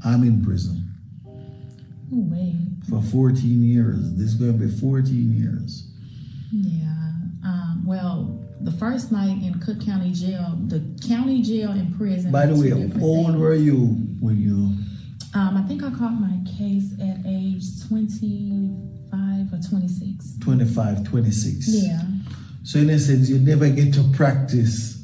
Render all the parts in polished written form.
I'm in prison. Oh, wait. For 14 years. This is going to be 14 years. Yeah. Well, the first night in Cook County Jail, the county jail and prison. By the way, how old were you when you... I think I caught my case at age 25 or 26. 25, 26. Yeah. So in a sense, you never get to practice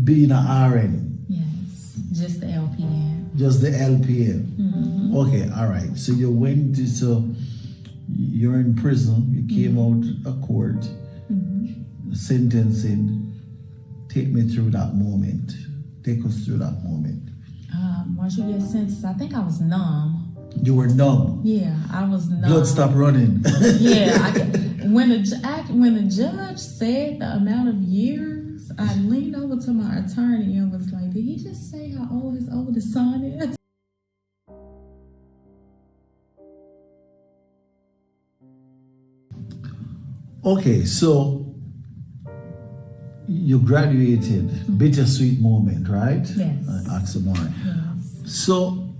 being an RN. Yes. Just the LPN. Just the LPN. Mm-hmm. Okay, all right. So you went to, so you're in prison, you came out of court, sentencing. Take me through that moment. Take us through that moment. Once you get sentenced, I think I was numb. You were numb. Yeah, I was numb. Blood stopped running. Yeah. When the judge said the amount of years, I leaned over to my attorney and was like, did he just say how old his oldest son is? Okay, so you graduated, bittersweet moment, right? Yes. Oxymoron. Yes. So,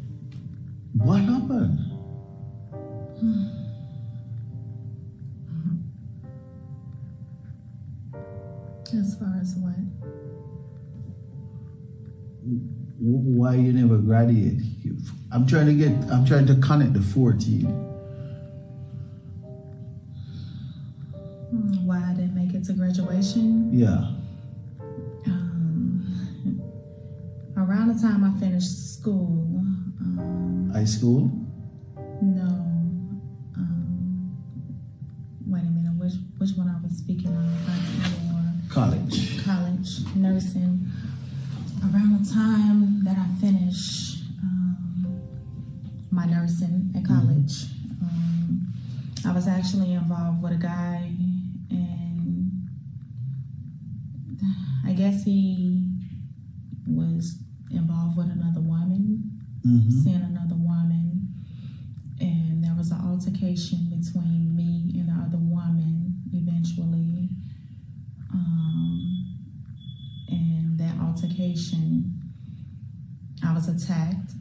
what happened? As far as what? Why you never graduated? I'm trying to connect the 14. Why I didn't make it to graduation? Yeah. Around the time I finished school. High school? No. Wait a minute. Which one I was speaking of? College. College nursing. Around the time that I finished my nursing at college, I was actually involved with a guy, and I guess he was involved with another woman, seeing another woman, and there was an altercation between me and the other woman eventually. And that altercation, I was attacked.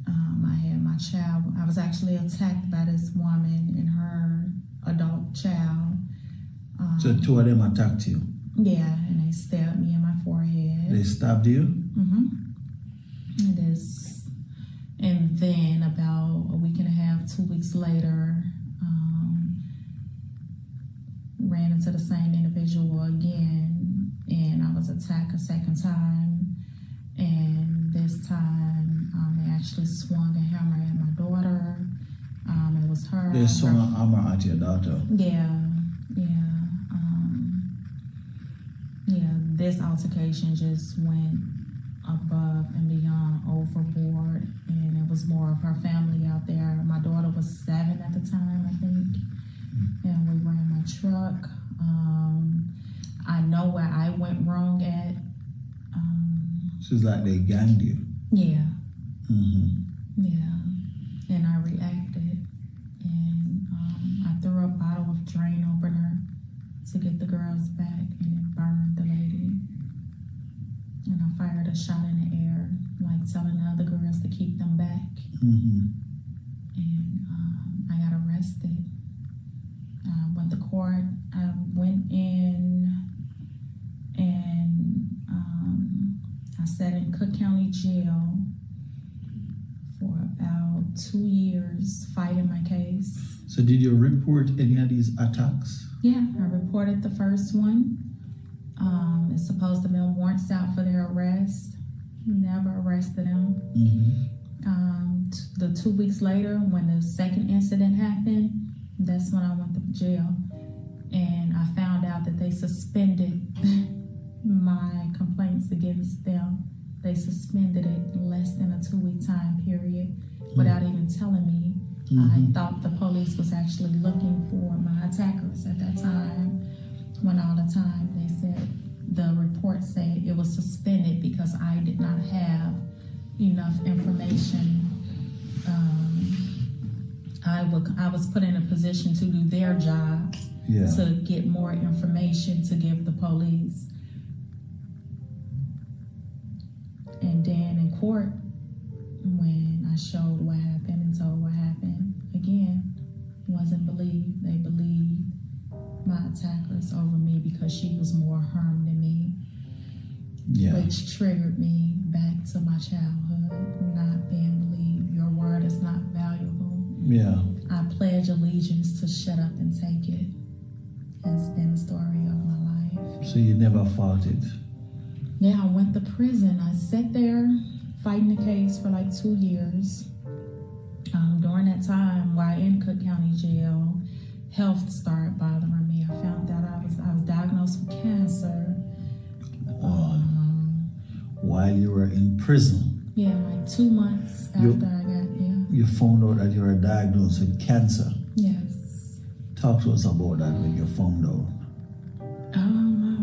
I had my child. I was actually attacked by this woman and her adult child. So two of them attacked you? Yeah, and they stabbed me in my forehead. They stabbed you? And then about a week and a half, 2 weeks later, ran into the same individual again, and I was attacked a second time. And this time, they actually swung a hammer at my daughter. It was her. They swung a hammer at your daughter? Yeah. This altercation just went above and beyond, overboard, and it was more of her family out there. My daughter was 7 at the time, I think, and we ran my truck. I know where I went wrong at. So it's like they ganged you? Yeah. Yeah, and I reacted, and I threw a bottle of drain opener to get the girls back, and it burned the lady. And I fired a shot in the air, like telling the other girls to keep them back. And I got arrested. I went to court. I went in, and I sat in Cook County Jail for about 2 years fighting my case. So did you report any of these attacks? Yeah, I reported the first one. It's supposed to have been warrants out for their arrest. Never arrested them. The 2 weeks later, when the second incident happened, that's when I went to jail. And I found out that they suspended my complaints against them. They suspended it less than a 2-week time period without even telling me. I thought the police was actually looking for my attackers at that time, when all the time they said, the report said it was suspended because I did not have enough information. I was put in a position to do their jobs, to get more information to give the police. And then in court, when I showed what happened and told what happened. Again, wasn't believed. They believed my attackers over me because she was more harmed than me. Yeah. Which triggered me back to my childhood, not being believed. Your word is not valuable. Yeah. I pledge allegiance to shut up and take it. Has been the story of my life. So you never fought it? Yeah, I went to prison. I sat there fighting the case for like 2 years. During that time, while in Cook County Jail, health started bothering me. I found out I was diagnosed with cancer. While you were in prison? Yeah, like 2 months after I got there. You found out that you were diagnosed with cancer? Yes. Talk to us about that when you found out.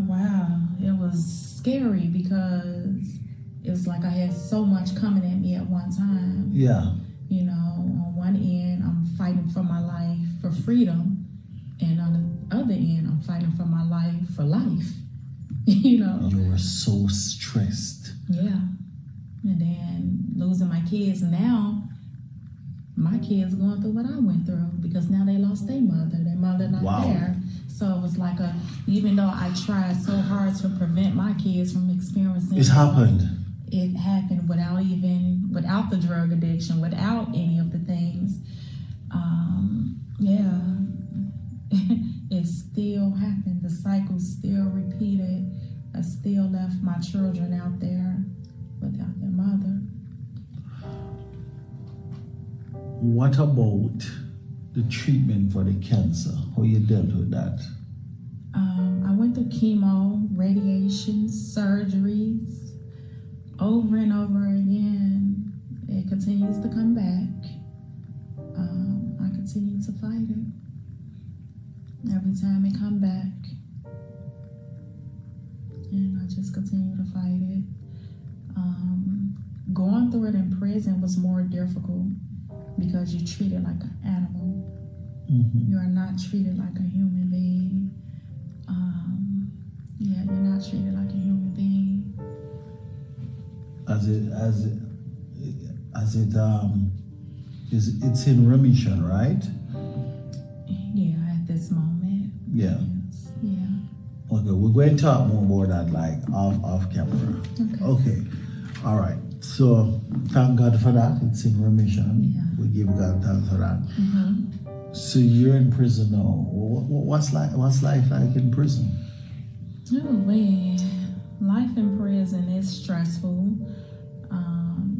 Wow. It was scary because it was like I had so much coming at me at one time. Yeah. You know, on one end, I'm fighting for my life for freedom. And on the other end, I'm fighting for my life for life. You know. You were so stressed. Yeah. And then losing my kids. Now, my kids going through what I went through because now they lost their mother. Their mother not there. So it was like even though I tried so hard to prevent my kids from experiencing it happened. It happened without the drug addiction, without any of the things. Yeah. It still happened. The cycle still repeated. I still left my children out there without their mother. What about the treatment for the cancer? How you dealt with that? I went through chemo, radiation, surgeries, over and over again. It continues to come back. I continue to fight it. Every time it come back, and I just continue to fight it. Going through it in prison was more difficult because you're treated like an animal. Mm-hmm. You are not treated like a human being. Yeah, you're not treated like a human being. It's in remission, right? Yeah, at this moment. Yeah. Yes. Yeah. Okay, we're going to talk more about that like off camera. Okay. All right. So thank God for that. It's in remission. Yeah. We give God thanks for that. Mm-hmm. So you're in prison now. What's life like in prison? Oh man, life in prison is stressful.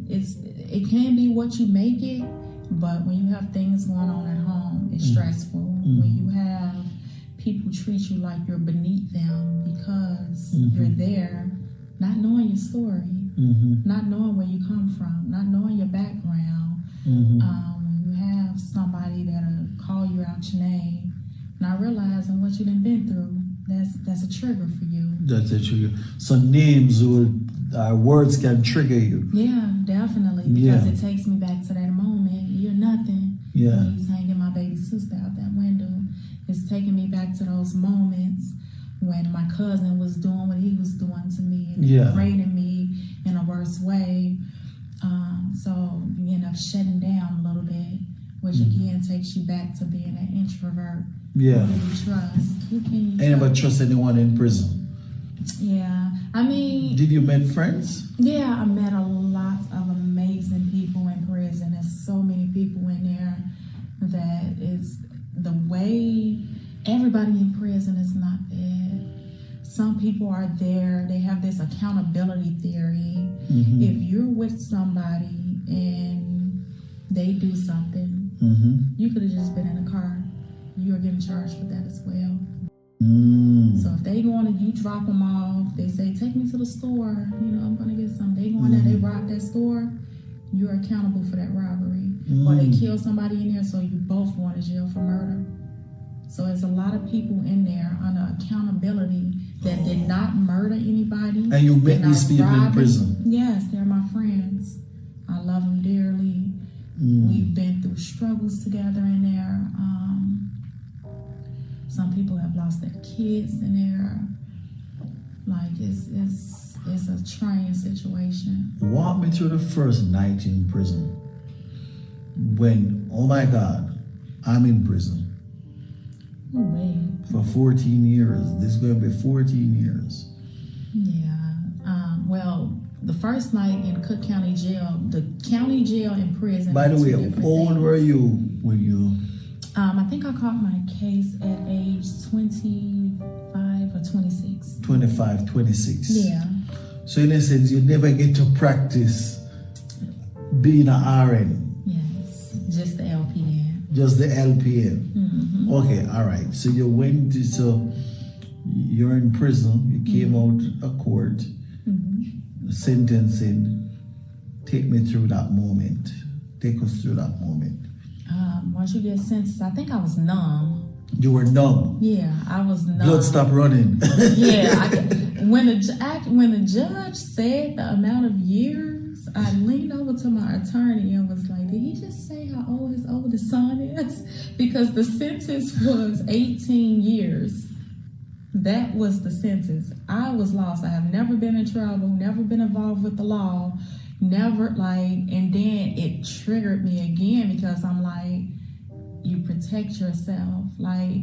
It can be what you make it, but when you have things going on at home, it's stressful. When you have people treat you like you're beneath them because you're there, not knowing your story, not knowing where you come from, not knowing your background. When you have somebody that'll call you out your name, not realizing what you done been through, that's a trigger for you. That's a trigger. So words can trigger you. Yeah, definitely. Because it takes me back to that moment. You're nothing. Yeah. When he's hanging my baby sister out that window. It's taking me back to those moments when my cousin was doing what he was doing to me and degrading me in a worse way. So you end up shutting down a little bit, which again takes you back to being an introvert. Yeah. Who do you trust? Who can you I never trust anyone in prison. Yeah. I mean... Did you make friends? Yeah, I met a lot of amazing people in prison. There's so many people in there that is the way everybody in prison is not bad. Some people are there, they have this accountability theory. If you're with somebody and they do something, you could have just been in a car. You're getting charged with that as well. So if they go on and you drop them off, they say, take me to the store, I'm going to get something. They go in there, they rob that store, you're accountable for that robbery. Or they kill somebody in there, so you both going to jail for murder. So there's a lot of people in there under accountability that did not murder anybody. And you met these people in prison? Yes, they're my friends. I love them dearly. We've been through struggles together in there. Some people have lost their kids in there. Like it's a trying situation. Walk me through the first night in prison. when, oh my God, I'm in prison Oh, wait. for 14 years. This is going to be 14 years. Yeah. Well, the first night in Cook County Jail, the county jail and prison. By the are way, two how different old things. were you when you? I think I caught my case at age 25 or 26. 25, 26. Yeah. So in a sense, you never get to practice being an RN, Yes. Just the LPN. just the LPN. Mm-hmm. Okay, all right. So you went to, so you're in prison, you came out of court, Mm-hmm. sentencing. Take me through that moment. Take us through that moment. Once you get sentenced, I think I was numb. You were numb. Yeah, I was numb. Blood stopped running. Yeah, when the judge said the amount of years, I leaned over to my attorney and was like, "Did he just say how old his oldest son is?" Because the sentence was 18 years. That was the sentence. I was lost. I have never been in trouble, never been involved with the law, never and then it triggered me again because I'm like, you protect yourself. Like,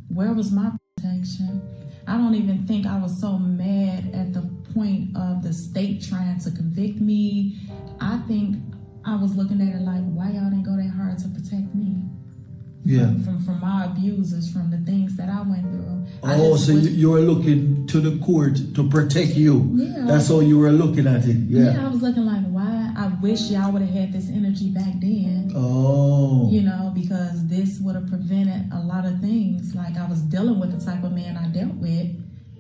where was my protection? I don't even think I was so mad at the point of the state trying to convict me. I think I was looking at it like, why y'all didn't go that hard to protect me? Yeah. From my abusers, from the things that I went through. Oh, so you were looking to the court to protect you. Yeah. That's how you were looking at it. Yeah, I was looking like, why? I wish y'all would have had this energy back then. Oh. You know, because this would have prevented a lot of things. Like, I was dealing with the type of man I dealt with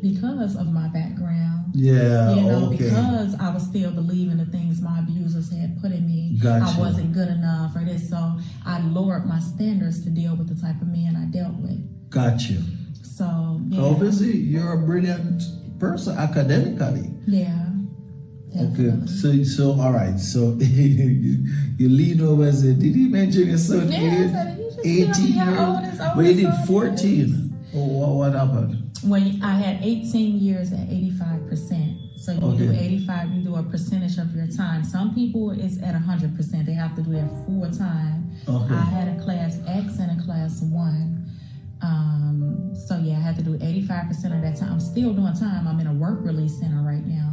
because of my background. Yeah, You know, okay. because I was still believing the things my abusers had put in me. Gotcha. I wasn't good enough or this. So I lowered my standards to deal with the type of men I dealt with. Got you. So, yeah. Obviously, you're a brilliant person academically. Yeah. Okay, Definitely. so all right, so you lean over and say, did he mention his son? Yeah, I said, he just 18 tell me how old years? his Well, you oldest did son 14. is. Oh, what happened? When I had 18 years at 85%. So you do Okay. 85, you do a percentage of your time. Some people is at 100%. They have to do it full time. Okay. I had a class X and a class 1. So yeah, I had to do 85% of that time. I'm still doing time. I'm in a work release center right now.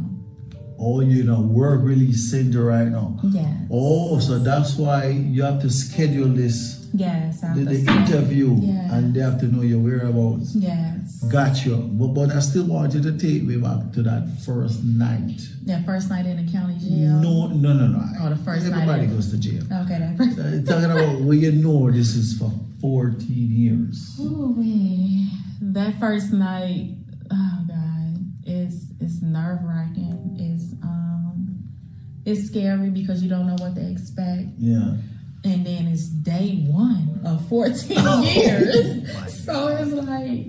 Oh, you know, work release center right now. Yes. Oh, so that's why you have to schedule this, Yes. I have the to- interview, Yeah. and they have to know your whereabouts. Yes. Gotcha. But I still want you to take me back to that first night. That first night in the county jail. No. Oh, the first night Everybody in- goes to jail. Okay, that first. Talking about, well, you know this is for 14 years. Oh, man. That first night, oh God, it's nerve wracking. It's scary because you don't know what to expect. Yeah. And then it's day 1 of 14 years. So it's like,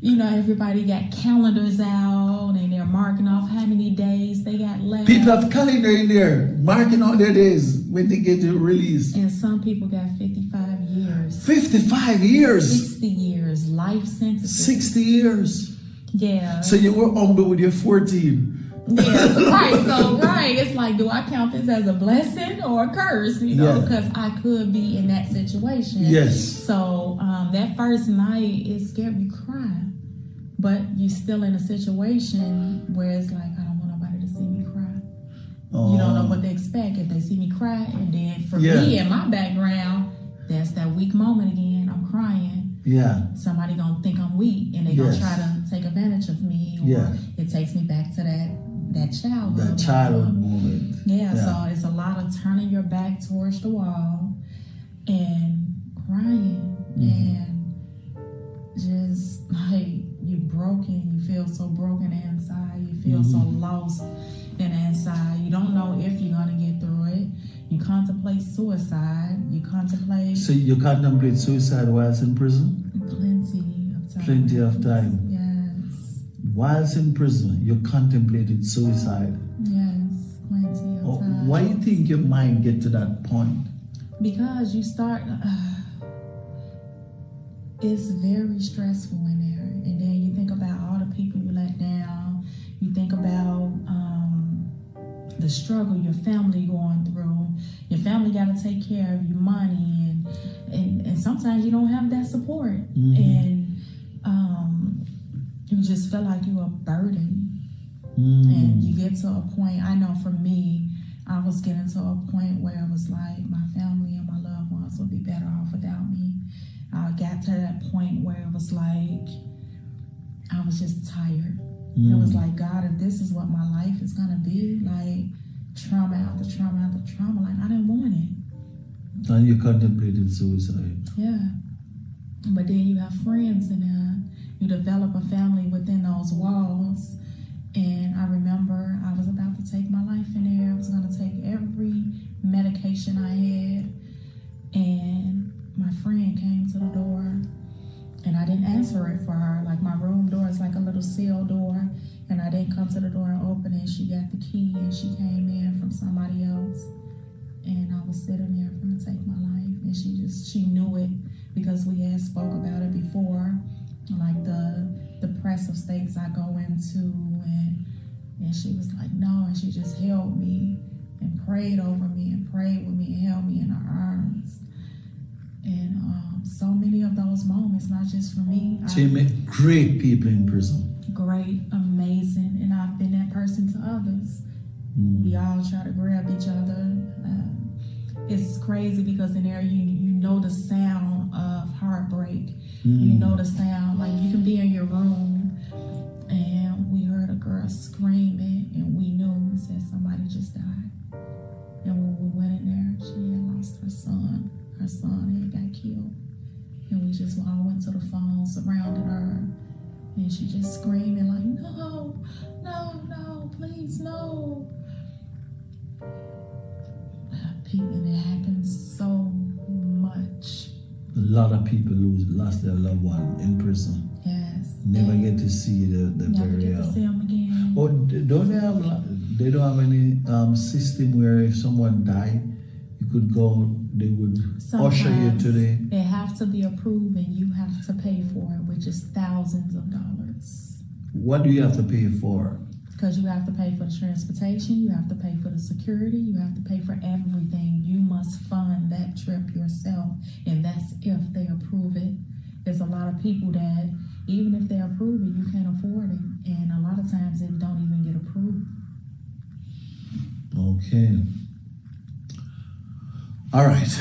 you know, everybody got calendars out and they're marking off how many days they got left. People have calendar in there, marking all their days when they get released. And some people got 55 years, 55 years, 60 years, life sentences. 60 years. Yeah. So you were humble with your 14. Yeah, right. So, right. It's like, do I count this as a blessing or a curse? You know, Yeah. because I could be in that situation. Yes. So, that first night, it scared me cry. But you're still in a situation where it's like, I don't want nobody to see me cry. Oh. You don't know what they expect if they see me cry. And then for Yeah. me and my background, that's that weak moment again. I'm crying. Yeah. Somebody gonna think I'm weak and they Yes. gonna try to take advantage of me. Or Yeah. it takes me back to that childhood. That childhood moment. Yeah, so it's a lot of turning your back towards the wall and crying and just like you broken. You feel so broken inside. You feel so lost in the inside. You don't know if you're gonna get through it. You contemplate suicide. You contemplate So you contemplate suicide whilst in prison? plenty of time. Plenty of time. Yes. Whilst in prison, you contemplated suicide. Yes, plenty of time. Why do you think your mind get to that point? Because you start, it's very stressful in there. And then you think about all the people you let down. You think about the struggle your family going through. your family got to take care of your money, and sometimes you don't have that support, and you just feel like you're a burden, and you get to a point. I know for me, I was getting to a point where it was like my family and my loved ones would be better off without me. I got to that point where it was like I was just tired. It was like, God, if this is what my life is gonna be, like trauma after trauma after trauma, like I didn't want it. And you contemplated suicide. Yeah. But then you have friends in there. You develop a family within those walls. And I remember I was about to take my life in there. I was gonna take every medication I had. And my friend came to the door, and I didn't answer it for her. Like my room door is like a little seal door, and I didn't come to the door and open it. She got the key, and she came in from somebody else, and I was sitting there gonna take my life, and she knew it because we had spoke about it before, like the depressive states I go into, and she was like, no, and she just held me and prayed over me and prayed with me and held me in her arms. And so many of those moments, not just for me. So you met great people in prison. Great, amazing, and I've been that person to others. We all try to grab each other. It's crazy because in there you know the sound of heartbreak. You know the sound, like you can be in your room and we heard a girl screaming and we knew that somebody just died. And when we went in there, she had lost her son. Her son had got killed. And we just all went to the phone, surrounded her, and she just screaming like, no, no, no, please, no. People, it happens so much. A lot of people lost their loved one in prison. Yes. Never get to see the never burial. Get to see them again. Oh, they don't have any system where if someone died, you could go, they would usher you to the... They have to be approved and you have to pay for it, which is thousands of dollars. What do you have to pay for? Because you have to pay for the transportation, you have to pay for the security, you have to pay for everything. You must fund that trip yourself, and that's if they approve it. There's a lot of people that, even if they approve it, you can't afford it. And a lot of times it don't even get approved. Okay. All right.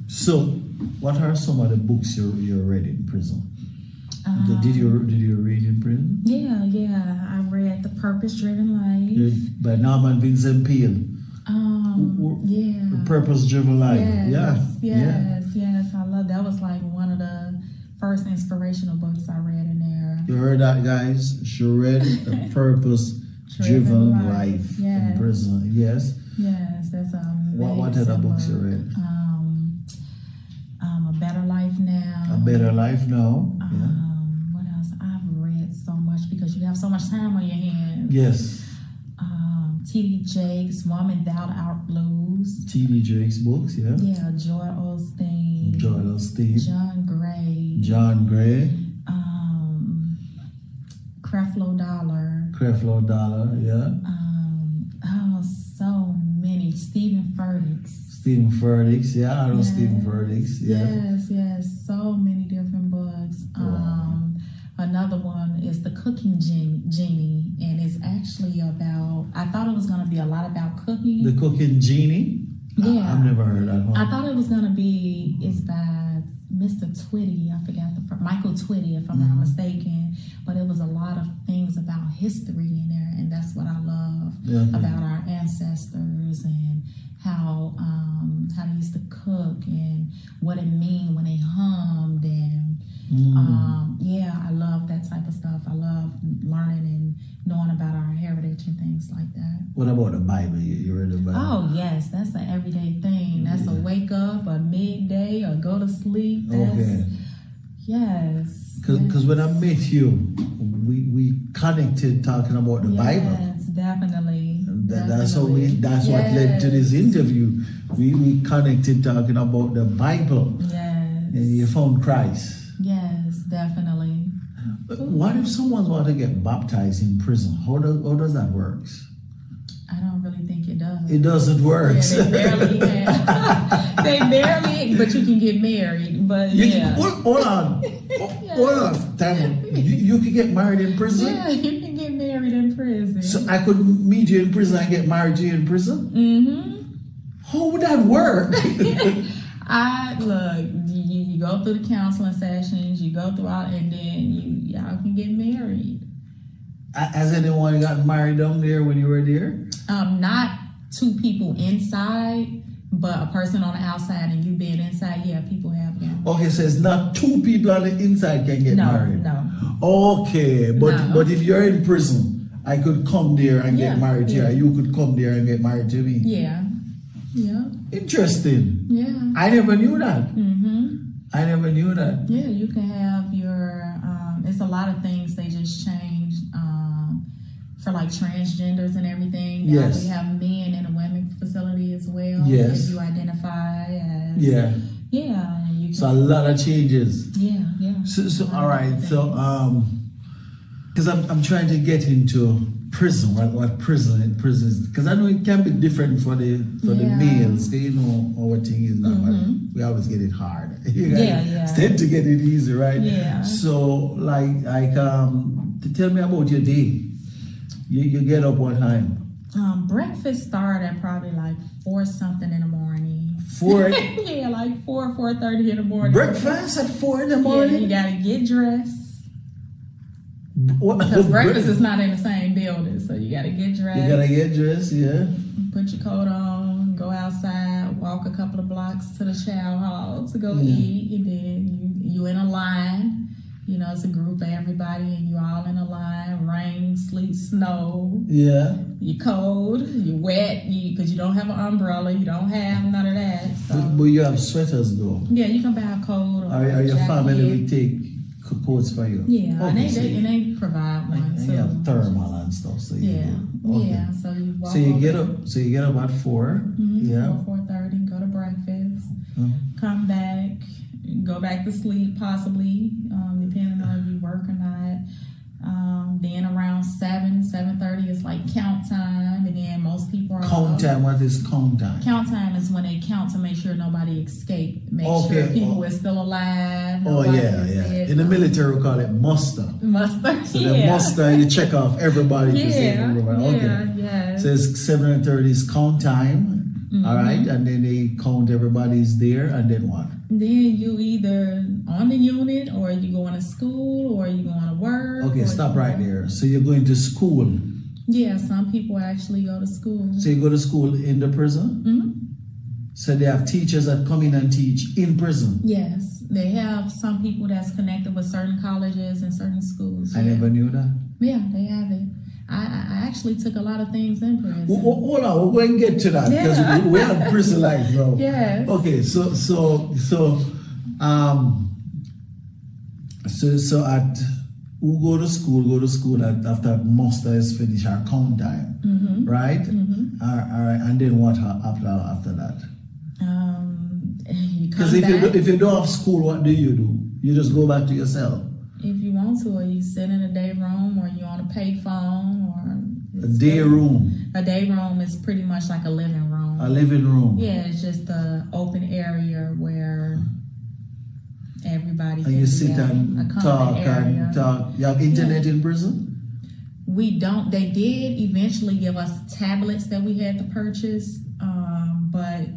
So, what are some of the books you read in prison? Did you read in prison? Yeah. I read The Purpose-Driven Life by Norman Vincent Peale. Yeah. The Purpose-Driven Life. Yes. I love that. Was like one of the first inspirational books I read in there. You heard that, guys? She read The Purpose-Driven Life in prison. Yes. Yes, that's what other books you read? A Better Life Now. A Better Life Now. What else? I've read so much because you have so much time on your hands. Yes. T.D. Jakes, Mom and Doubt Out Blues. T.D. Jakes books, yeah. Yeah, Joy Osteen. John Gray. Creflo Dollar. Yeah. So many. Stephen Furtick. Yeah, I know Stephen Furtick. Yeah. Yes. So many different books. Wow. Another one is The Cooking Genie, and it's actually about, I thought it was going to be a lot about cooking. The Cooking Genie? Yeah. I've never heard that one. I thought it was going to be, it's by Mr. Twitty, I forgot Michael Twitty, if I'm not mistaken, but it was a lot of things about history in there, and that's what I love about our ancestors and how they used to cook and what it mean when they hummed, and I love that type of stuff. I love learning and knowing about our heritage and things like that. What about the Bible? You read the Bible? Oh yes, that's an everyday thing. That's a wake up, a midday, or go to sleep. Yes. Because when I met you, we connected talking about the Bible. Yes, definitely. That's what led to this interview. We connected talking about the Bible. Yes. And you found Christ. Yes, definitely. What if someone wants to get baptized in prison? How does that work? I don't really think it does. It doesn't work. Yeah, they barely have. They barely, but you can get married. But Hold on. Hold on. Time out. You can get married in prison? Yeah, you can get married in prison. So I could meet you in prison and get married to you in prison? Mm-hmm. How would that work? You go through the counseling sessions, you go through all, and then y'all can get married. Has anyone gotten married down there when you were there? Not two people inside, but a person on the outside and you being inside. Yeah, people have gotten married. Okay, so it's not two people on the inside can get married. No. Okay, but if you're in prison, I could come there and get married to you. You could come there and get married to me. Yeah. Interesting. Yeah. I never knew that. Mm-hmm. I never knew that. Yeah, you can have your. It's a lot of things they just changed for like transgenders and everything. Yes. We have men in a women's facility as well. Yes. If you identify as. Yeah. Yeah. And you can, So a lot of changes. Yeah. So all right. So because I'm trying to get into prison. What prison is, because I know it can be different for the males. You know our thing is not. We always get it hard. You guys tend to get it easy, right? Yeah. So tell me about your day. You get up what time? Breakfast started at probably like 4 something in the morning. 4? Yeah, like 4:30 in the morning. Breakfast at 4 in the morning? Yeah, you gotta get dressed. What? Because breakfast is not in the same building, so you gotta get dressed. You gotta get dressed, yeah. Put your coat on, go outside, walk a couple of blocks to the chow hall to go eat, and then you in a line. You know, it's a group of everybody, and you all in a line. Rain, sleet, snow. Yeah. You cold, you wet, because you don't have an umbrella. You don't have none of that. So. But you have sweaters though. Yeah, you can buy a coat or Are your jacket. family will take coats for you? Yeah, okay, and they provide one and too. you have thermal and stuff. So Yeah. So you walk. So you get up. So you get up at 4. Yeah. 4:30. Go to breakfast. Come back. Go back to sleep, possibly, depending on if you work or not. Then around 7:30 is like count time, and then most people are count time. What is count time? Count time is when they count to make sure nobody escaped, make Okay. sure people are still alive. Oh yeah. In the military, we call it muster. Muster. So the muster, you check off everybody. To save everybody. Okay. Yeah. So it's 7:30 is count time. All right, and then they count everybody's there, and then what? Then you either on the unit, or you going to school, or you going to work. Okay, stop right there. So you're going to school. Yeah, some people actually go to school. So you go to school in the prison? Mm-hmm. So they have teachers that come in and teach in prison? Yes, they have some people that's connected with certain colleges and certain schools. I never knew that. Yeah, they have it. I actually took a lot of things in prison. Hold on, we're going to get to that because we have prison life, bro. Yeah. Okay, so at we go to school after muster is finished our count time, right? All right, and then what after that? Because if you don't have school, what do? You just go back to your cell. If you want to, or you sit in a day room, or you on a payphone, or a day room. A day room is pretty much like a living room. A living room. Yeah, it's just an open area where everybody can you sit and talk area. and talk. You have internet in prison? We don't. They did eventually give us tablets that we had to purchase, but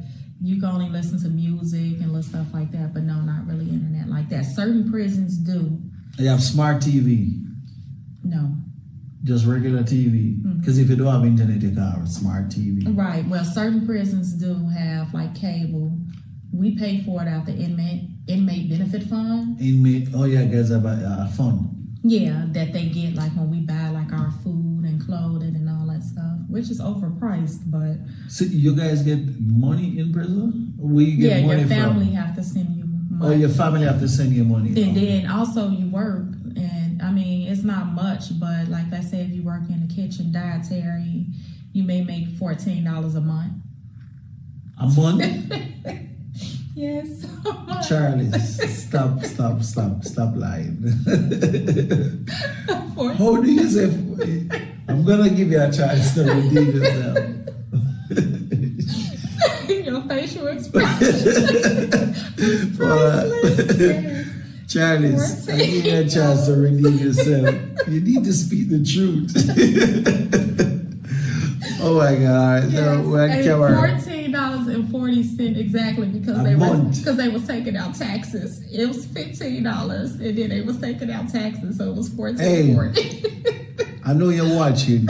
you can only listen to music and little stuff like that. But no, not really internet like that. Certain prisons do. You have smart TV? No. Just regular TV? Because if you don't have internet, you can't have smart TV. Right. Well, certain prisons do have like cable. We pay for it out the inmate benefit fund. Oh yeah, guys have a fund. Yeah, that they get like when we buy like our food and clothing and all that stuff, which is overpriced, but. So you guys get money in prison? We get money your family from? have to send you money. Oh, your family have to send you money. And then also you work, and I mean, it's not much, but like I said, if you work in the kitchen dietary, you may make $14 a month. A month? Yes. Charlie, stop lying. How do you say? I'm gonna give you a chance to redeem yourself. Yes. Charles, I give you a chance to redeem yourself. You need to speak the truth. Oh my God! Yes. No, what camera? $14.40 exactly because they was taking out taxes. It was $15 and then they was taking out taxes, so it was $14.40. I know you're watching.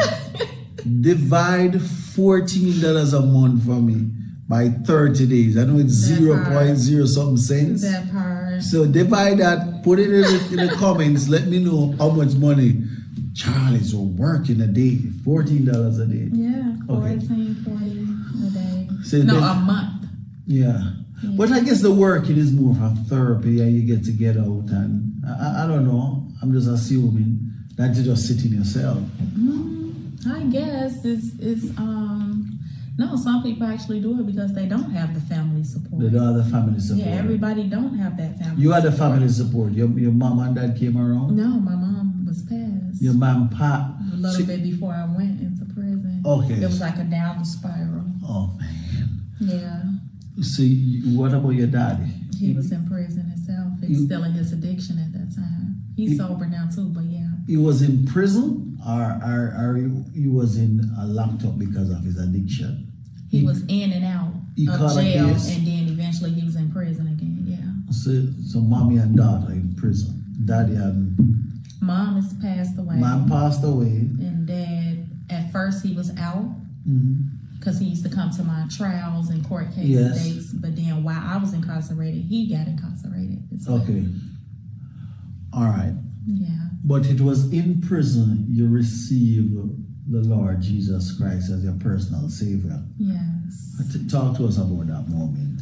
Divide $14 a month for me by 30 days. I know it's 0.0 something cents. That part. So divide that, put it in the comments, let me know how much money Charlie's working a day. $14 a day. Yeah, $14.40 a day. So a month. Yeah. But I guess the working is more for therapy and you get out and I don't know. I'm just assuming that you just sit in yourself. I guess it's no, some people actually do it because they don't have the family support. They don't have the family support. Yeah, everybody don't have that family You had the family support. Your mom and dad came around? No, my mom was passed. Your mom passed? A little bit before I went into prison. Okay. It was like a downward spiral. Oh, man. Yeah. So what about your daddy? He was in prison himself. He was still in his addiction at that time. He's sober now too, but yeah. He was in prison or he was locked up because of his addiction? He was in and out of jail, and then eventually he was in prison again. Yeah. So mommy and daughter in prison. Daddy and mom has passed away. Mom passed away. And dad, at first he was out because he used to come to my trials and court case dates. But then while I was incarcerated, he got incarcerated. Okay. All right. Yeah. But it was in prison you received the Lord Jesus Christ as your personal Savior. Yes. Talk to us about that moment.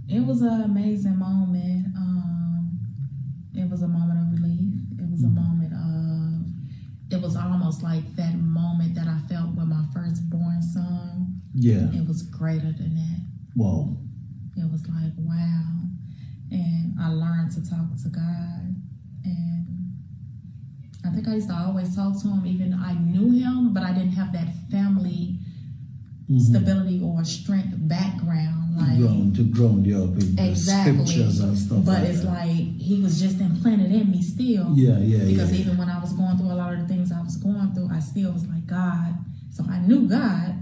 It was an amazing moment. It was a moment of relief. It was a moment of, it was almost like that moment that I felt with my firstborn son. Yeah. It was greater than that. Whoa. It was like, wow. And I learned to talk to God. And I think I used to always talk to him, even I knew him, but I didn't have that family stability or strength background. Like to ground you up in the scriptures and stuff. But it's like he was just implanted in me still. Because even when I was going through a lot of the things I was going through, I still was like, God. So I knew God.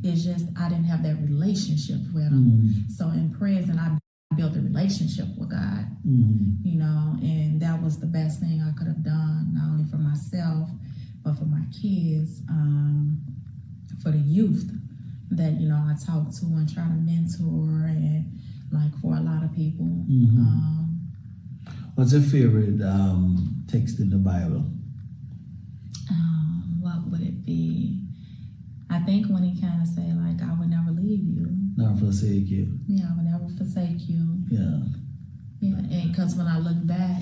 It's just I didn't have that relationship with him. So in prison, I built a relationship with God, you know, and that was the best thing I could have done, not only for myself, but for my kids, for the youth that, you know, I talk to and try to mentor, and like for a lot of people. What's your favorite text in the Bible? What would it be? I think when he kind of say like, I would never leave you. Never forsake you. Yeah, I would never forsake you. Yeah. Yeah, and because when I look back,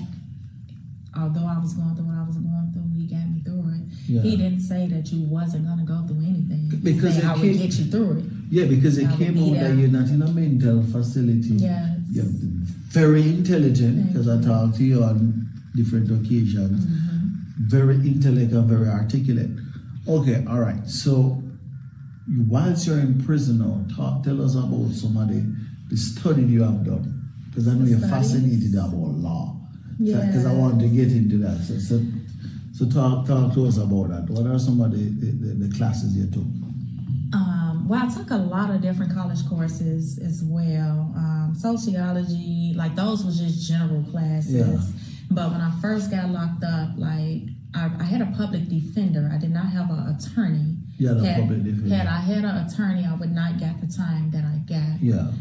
although I was going through what I was going through, he got me through it. Yeah. He didn't say that you wasn't going to go through anything. Because I would get you through it. Yeah, because it came out that you're not in a mental facility. Yes. You're very intelligent, because I talked to you on different occasions. Very intelligent and very articulate. Okay, all right. So whilst you're in prison now, tell us about some of the study you have done. Because I know you're fascinated about law. Because I want to get into that. So talk to us about that. What are some of the classes you took? Well, I took a lot of different college courses as well. Sociology, like those was just general classes. Yeah. But when I first got locked up, like I had a public defender. I did not have an attorney. Yeah, the public defender. Had I had an attorney, I would not get the time that I got. Yeah.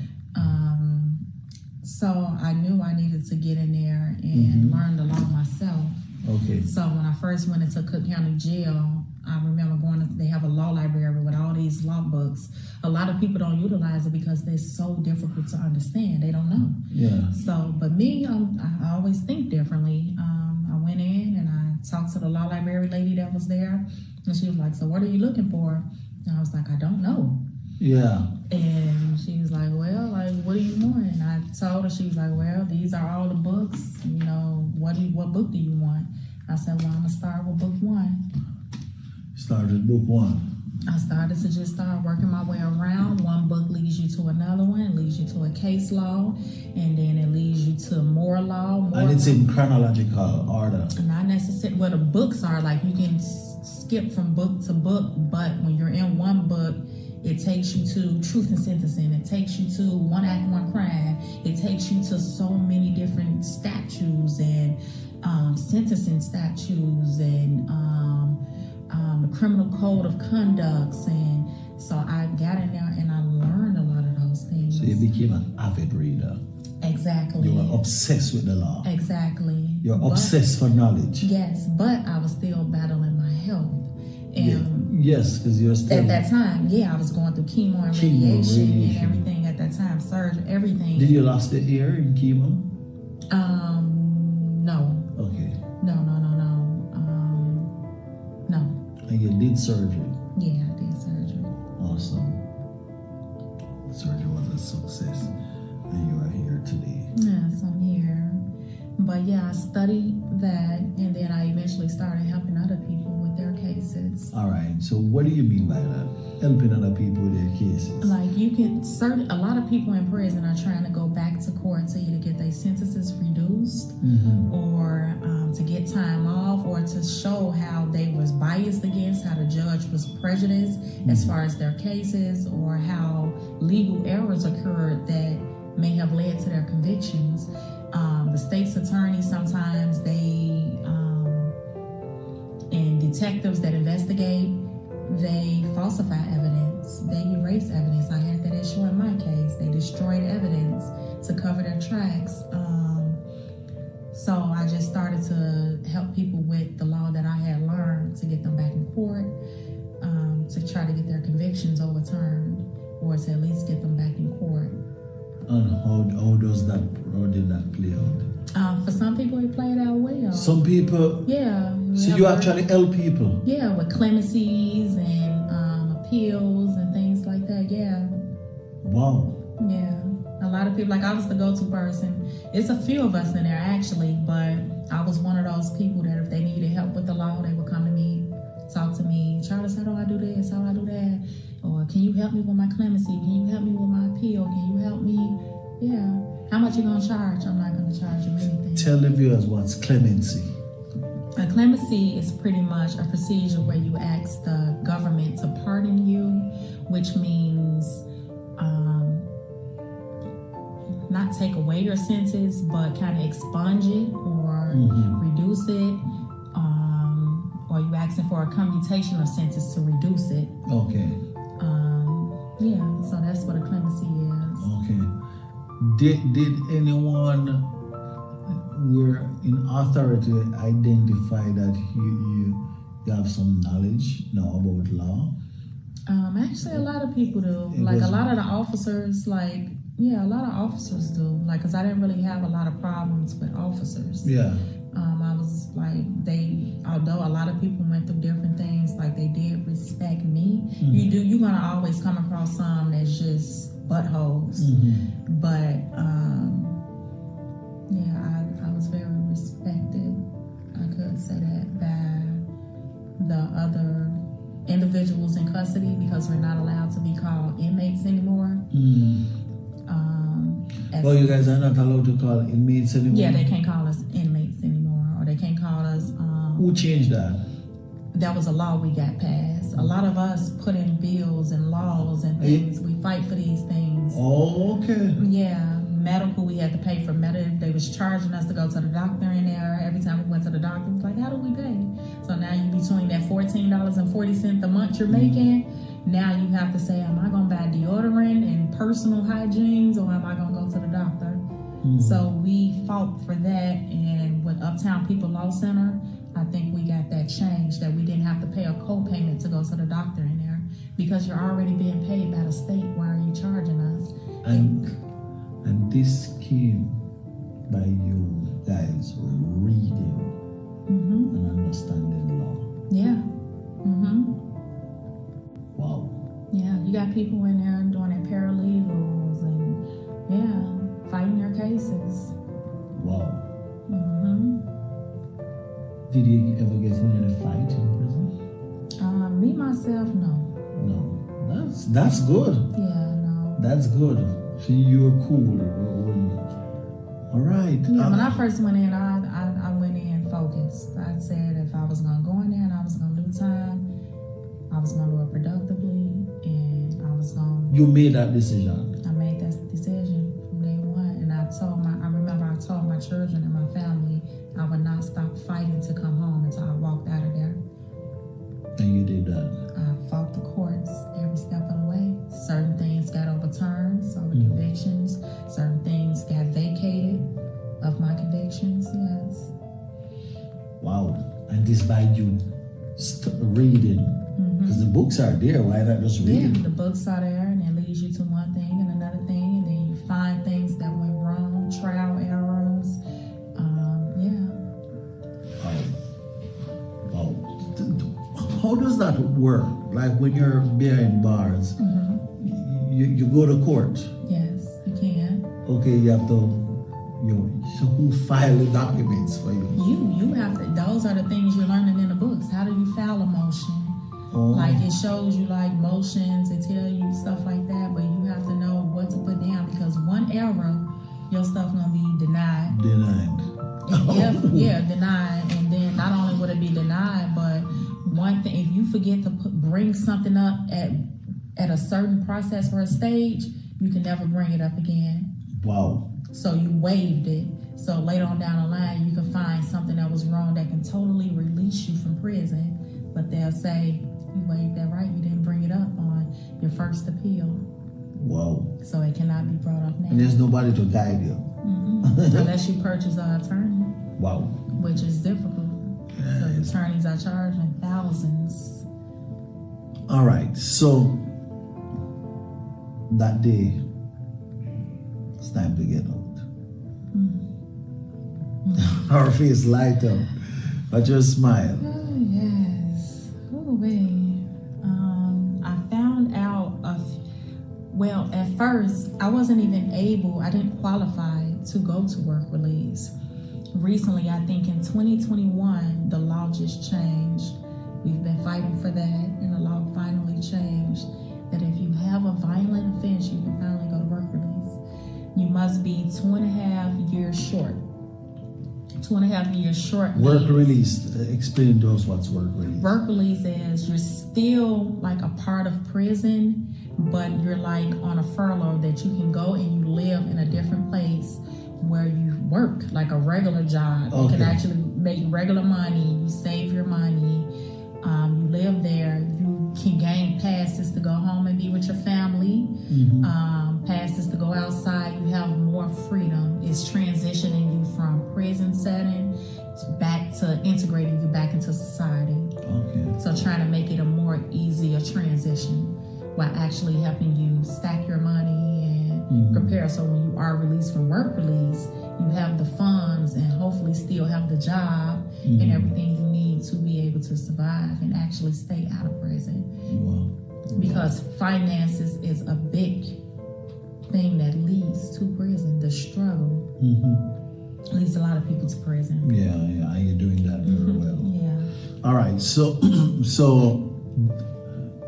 So I knew I needed to get in there and learn the law myself. Okay. So when I first went into Cook County Jail, I remember they have a law library with all these law books. A lot of people don't utilize it because they're so difficult to understand. They don't know. Yeah. So, but me, I always think differently. I went in and I talked to the law library lady that was there, and she was like, "So what are you looking for?" And I was like, "I don't know." Yeah. And she was like, "Well, like, what do you want?" And I told her, she was like, "Well, these are all the books. You know, what book do you want?" I said, "Well, I'm gonna start with book 1." Started book 1. I started to just start working my way around. One book leads you to another one, it leads you to a case law, and then it leads you to more law. And it's in chronological order. Not necessarily. Well, the books are like you can skip from book to book, but when you're in one book, it takes you to truth and sentencing. It takes you to one act, one crime. It takes you to so many different statutes and sentencing statutes and the criminal code of conducts. And so I got in there and I learned a lot of those things. So you became an avid reader. Exactly. You were obsessed with the law. Exactly. You're obsessed for knowledge. Yes, but I was still battling my health. And yes, because you're still... At that time, I was going through chemo and radiation and everything at that time, surgery, everything. Did you lose the ear in chemo? No. Okay. No. No. And you did surgery? Yeah, I did surgery. Awesome. Surgery was a success. And you are here today. Yes, I'm here. But I studied that, and then I eventually started helping other people with their cases. All right. So what do you mean by that? Helping other people with their cases? Like a lot of people in prison are trying to go back to court to either get their sentences reduced or to get time off, or to show how they was biased against, how the judge was prejudiced as far as their cases, or how legal errors occurred that may have led to their convictions. The state's attorneys sometimes and detectives that investigate, they falsify evidence, they erase evidence. I had that issue in my case. They destroyed evidence to cover their tracks. So I just started to help people with the law that I had learned to get them back in court, to try to get their convictions overturned, or to at least get them back in court. And how did that play out? For some people, it played out well. Some people? Yeah. So you actually help people? Yeah, with clemencies and appeals and things like that, yeah. Wow. Yeah. A lot of people, like I was the go-to person. It's a few of us in there actually, but I was one of those people that if they needed help with the law, they would come to me, talk to me. Charles, how do I do this? How do I do that? Or can you help me with my clemency? Can you help me with my appeal? Can you help me? Yeah. How much you gonna charge? I'm not gonna charge you anything. Tell the viewers what's clemency. A clemency is pretty much a procedure where you ask the government to pardon you, which means not take away your sentence, but kind of expunge it or reduce it, or you asking for a commutation of sentence to reduce it. Okay. So that's what a clemency is. Okay. Did anyone were in authority identify that you have some knowledge now about law? Actually, a lot of people do. Like a lot of the officers, a lot of officers do. Like, cause I didn't really have a lot of problems with officers. Yeah. I was like, although a lot of people went through different things, like they did respect me. You're gonna always come across some that's just buttholes. But I was very respected. I could say that by the other individuals in custody, because we're not allowed to be called inmates anymore. Well, you guys are not allowed to call inmates anymore? Yeah, they can't call us inmates anymore, or they can't call us... Who changed that? That was a law we got passed. A lot of us put in bills and laws and things. We fight for these things. Oh, okay. Yeah, medical, we had to pay for medical. They was charging us to go to the doctor in there. Every time we went to the doctor, it was like, how do we pay? So now you between that $14.40 a month you're making, now you have to say, am I going to buy deodorant and personal hygienes, or am I going to go to the doctor? So we fought for that, and with Uptown People Law Center, I think we got that changed, that we didn't have to pay a co-payment to go to the doctor in there, because you're already being paid by the state. Why are you charging us? And this came by you guys reading and understanding law. Yeah. Wow. Yeah, you got people in there doing it paralegals and fighting their cases. Wow. Did you ever get in any fight in prison? Me, myself, no. that's good. Yeah, no. That's good. So you're cool. All right. Yeah, when I first went in, I went in focused. I said if I was gonna go in there and I was gonna do time, I was gonna do it productively, and I was gonna. You made that decision. I made that decision from day one, and I remember I told my children and my family I would not stop fighting to come home until I walked out of there. And you did that. I fought the courts every step of the way. Certain things got overturned, so the convictions, certain things got vacated of my convictions, yes. Wow. And this by you reading. Because the books are there. Why not just read? Yeah, the books are there, and it leads you to one thing and another thing, and then you find things that went wrong, trial errors. Wow. How does that work? Like when you're behind bars, you go to court. Yes, you can. Okay, you have to. So who file the documents for you? You have to. Those are the things you're learning in the books. How do you file a motion? Like it shows you like motions, it tell you stuff like that, but you have to know what to put down because one error, your stuff gonna be denied. Denied. And then not only would it be denied, but one thing, if you forget to bring something up at a certain process or a stage, you can never bring it up again. Wow. So you waived it. So later on down the line, you can find something that was wrong that can totally release you from prison. But they'll say, you waived that right, you didn't bring it up on your first appeal. Wow. So it cannot be brought up now. And there's nobody to guide you. Unless you purchase an attorney. Wow. Which is difficult. So attorneys are charging thousands. All right. So that day, it's time to get out. Our face light up, but your smile. Oh yes. Oh wait. I found out well, at first I wasn't even able. I didn't qualify to go to work release. Recently, I think in 2021, the law just changed. We've been fighting for that, and the law finally changed. That if you have a violent offense, you can finally go to work release. You must be 2.5 years short. 2.5 years short. Work release. Explain to us what's work release. Work release is you're still like a part of prison, but you're like on a furlough that you can go and you live in a different place where you work like a regular job. You can actually make regular money. You save your money. You live there. You can gain passes to go home and be with your family. Passes to go outside. You have more freedom. It's transitioning you from prison setting back to integrating you back into society. So trying to make it a more easier transition while actually helping you stack your money and prepare. So when you are released from work release, you have the funds and hopefully still have the job and everything you need to be able to survive and actually stay out of prison. Because finances is a big thing that leads to prison. The struggle leads a lot of people to prison. Yeah, you're doing that very well. Yeah. All right, so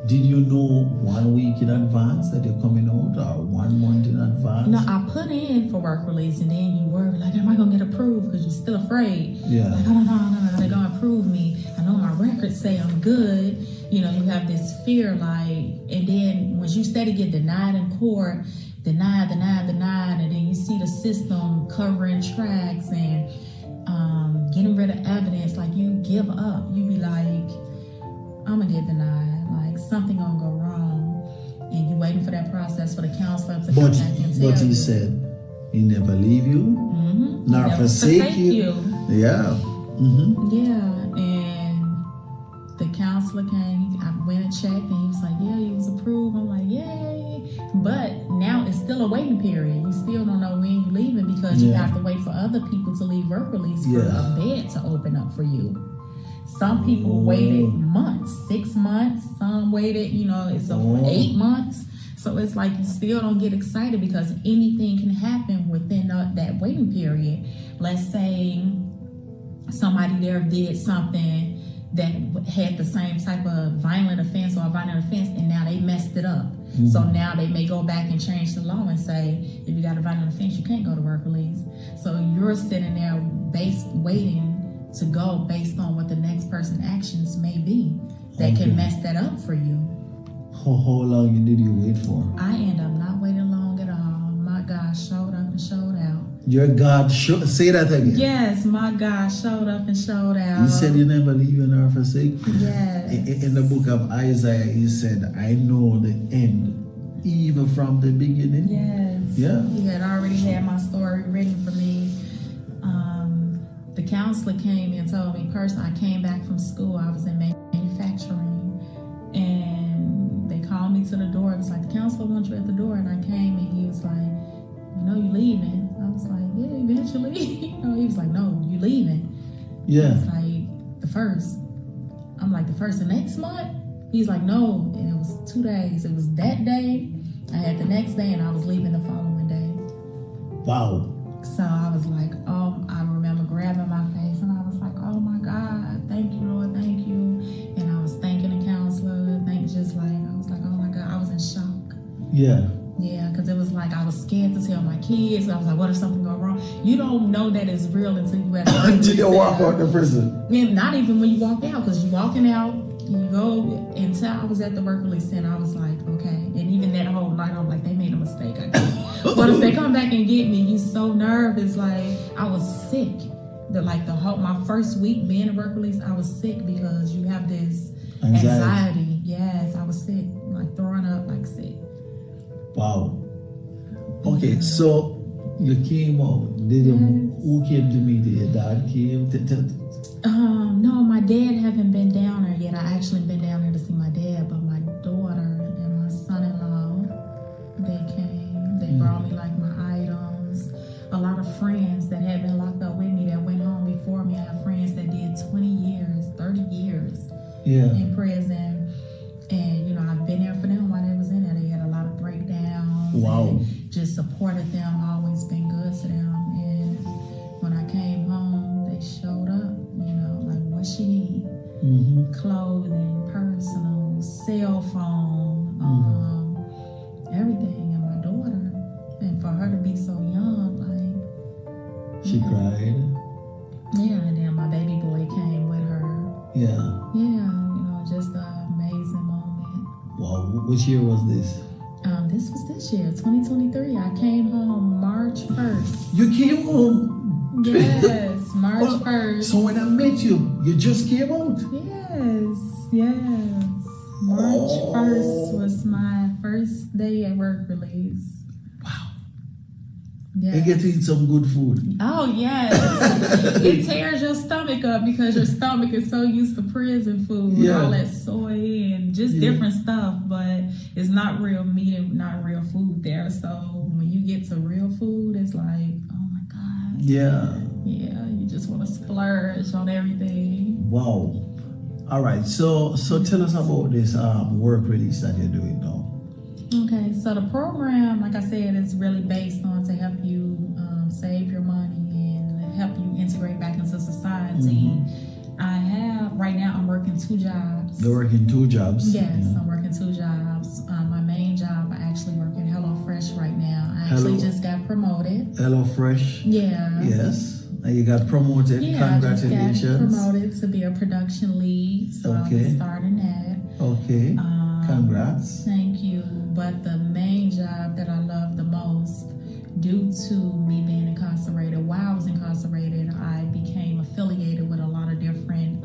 did you know 1 week in advance that you're coming out, or 1 month in advance? No, I put in for work release, and then you worry like, am I gonna get approved? Because you're still afraid. Yeah. Like, no, they're gonna approve me. I know my records say I'm good. You know, you have this fear, like, and then once you steady get denied in court, denied, and then you see the system covering tracks and getting rid of evidence, like you give up. You be like, I'm gonna get denied, like something gonna go wrong, and you waiting for that process for the counselor to come back and tell you. But he said he never leave you, nor forsake you. Yeah. Yeah, and the counselor came, I went and checked, and he was like, yeah, you was approved. I'm like, yay. But now it's still a waiting period. You still don't know when you're leaving because you have to wait for other people to leave work release for a bed to open up for you. Some people waited months, 6 months. Some waited, it's 8 months. So it's like you still don't get excited because anything can happen within that waiting period. Let's say somebody there did something that had the same type of violent offense or a violent offense, and now they messed it up. So now they may go back and change the law and say, if you got a violent offense, you can't go to work release. So you're sitting there waiting to go based on what the next person's actions may be that can mess that up for you. How long did you wait for? I end up not waiting long at all. My God showed up and showed out. Your God, say that again. Yes, my God showed up and showed out. He said you never leave nor forsake. Yes. In the book of Isaiah, he said, I know the end, even from the beginning. Yes. Yeah. He had already had my story written for me. The counselor came and told me personally, I came back from school, I was in manufacturing, and they called me to the door. It was like, the counselor wants you at the door, and I came and he was like, you know you leaving? I was like, yeah, eventually. He was like, no, you leaving. Yeah. It's like, the first. I'm like, the first of next month? He's like, no, and it was 2 days. It was that day, I had the next day, and I was leaving the following day. Wow. So I was like, I remember grabbing my face, and I was like, oh my God, thank you, Lord, thank you. And I was thanking the counselor, I was like, oh my God, I was in shock. Yeah. Yeah, because it was like I was scared to tell my kids. I was like, what if something go wrong? You don't know that it's real until you until you walk out of prison. And not even when you walk out, because you're walking out, you go, until I was at the work release center, I was like, okay. And even that whole night, I'm like, they made a mistake. But if they come back and get me, you so nervous. Like, I was sick. My first week being a work release, I was sick because you have this anxiety. Yes, I was sick, like throwing up, like sick. Wow. Okay, so you came out. Who came to meet you? Your dad came? No, my dad haven't been down there yet. I actually been down there to see my dad, but my daughter and my son-in-law, they came. They brought me like my items. A lot of friends that had been locked up with me that went home before me. I have friends that did 20 years, 30 years in prison. And, I've been there for them while they was in there. They had a lot of breakdowns. Wow. And just supported them, always been good to them. And when I came home, they showed up, like what she need. Clothing, personal, cell phone, everything. And my daughter. And for her to be so young, like... She cried? Yeah, and then my baby boy came with her. Yeah. Yeah, just an amazing moment. Wow, which year was this? This was this year, 2023. I came home March 1st. You came home? Yes, March 1st. So when I met you, you just came out? Yes. March 1st was my first day at work release. Wow. Yes. You get to eat some good food. Oh, yes. It tears your stomach up because your stomach is so used to prison food. Yeah. All that soy and just different stuff. But it's not real meat and not real food there. So when you get to real food, it's like, oh my God. Yeah. Yeah, you just want to splurge on everything. Wow. All right. So tell us about this work release that you're doing now. Okay, so the program, like I said, is really based on to help you save your money and help you integrate back into society. Right now I'm working 2 jobs. You're working 2 jobs? Yes, I'm working 2 jobs. My main job, I actually work at HelloFresh right now. I actually just got promoted. HelloFresh? Yeah. Yes. And you got promoted. Yeah, Congratulations. I just got promoted to be a production lead. So I'm starting that. Okay. Congrats. Thank you. But the main job that I love the most, due to me being incarcerated, while I was incarcerated, I became affiliated with a lot of different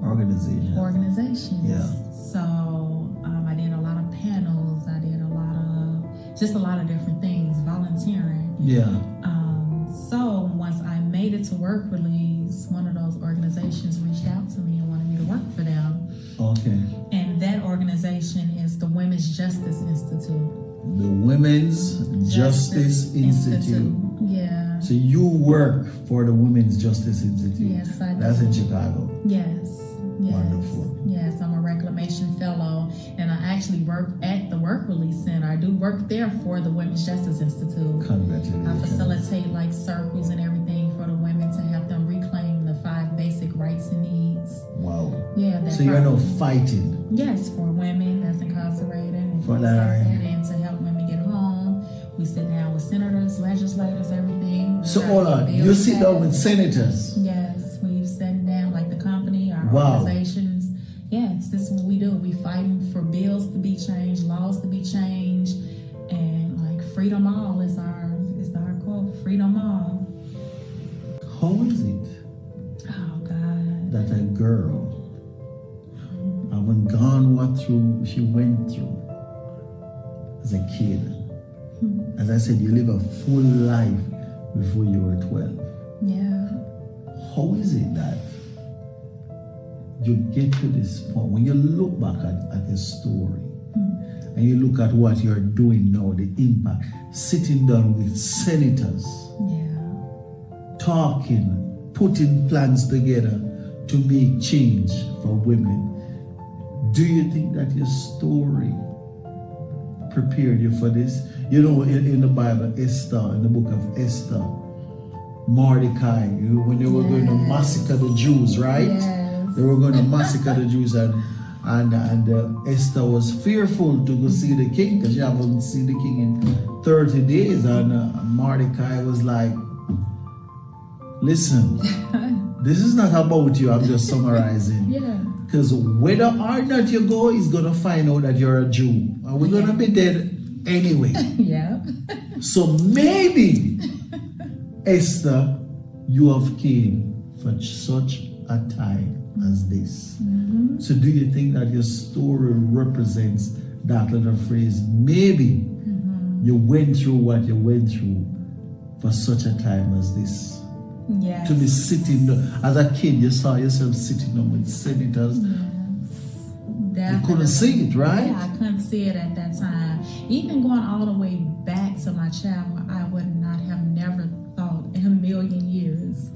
organizations. Yeah. So I did a lot of panels. I did a lot of different things, volunteering. Yeah. So once I made it to work release, one of those organizations reached out to me and wanted me to work for them. Okay. And that organization is the Women's Justice Institute. The Women's Justice Institute. Yeah. So you work for the Women's Justice Institute. Yes, I do. That's in Chicago. Yes. Wonderful. Yes, I'm a reclamation fellow, and I actually work at the Work Release Center. I do work there for the Women's Justice Institute. Congratulations. I facilitate like circles and everything for the women to help them reclaim the 5 basic rights and needs. Wow. Yeah. So you're now fighting. Yes, for women that's incarcerated and For things that. like that, and to help women get home. We sit down with senators, legislators, everything. So hold on, you sit down with senators. Yes, we've sat down like the company, our Wow. organizations. Yes, this is what we do. We fighting for bills to be changed, laws to be changed, and like freedom all is our quote. Freedom all. How is it Oh God. that a girl haven't gone what she went through as a kid? As I said, you live a full life before you were 12. Yeah. How is it that you get to this point when you look back at the story and you look at what you're doing now, the impact, sitting down with senators, talking, putting plans together to make change for women? Do you think that your story prepared you for this? You know, in the Bible, Esther, in the book of Esther, Mordecai, when they were going to massacre the Jews, right? Yes. They were going to massacre the Jews, and Esther was fearful to go see the king because she haven't seen the king in 30 days. And Mordecai was like, listen, this is not about you, I'm just summarizing. Yeah. Because whether or not you go, he's going to find out that you're a Jew. And we're going to be dead anyway. Yeah. So maybe, Esther, you have came for such a time as this. So do you think that your story represents that little phrase? Maybe you went through what you went through for such a time as this. Yes. To be sitting, as a kid, you saw yourself sitting down with senators. You couldn't see it, right? Yeah, I couldn't see it at that time. Even going all the way back to my childhood, I would not have never thought in a million years.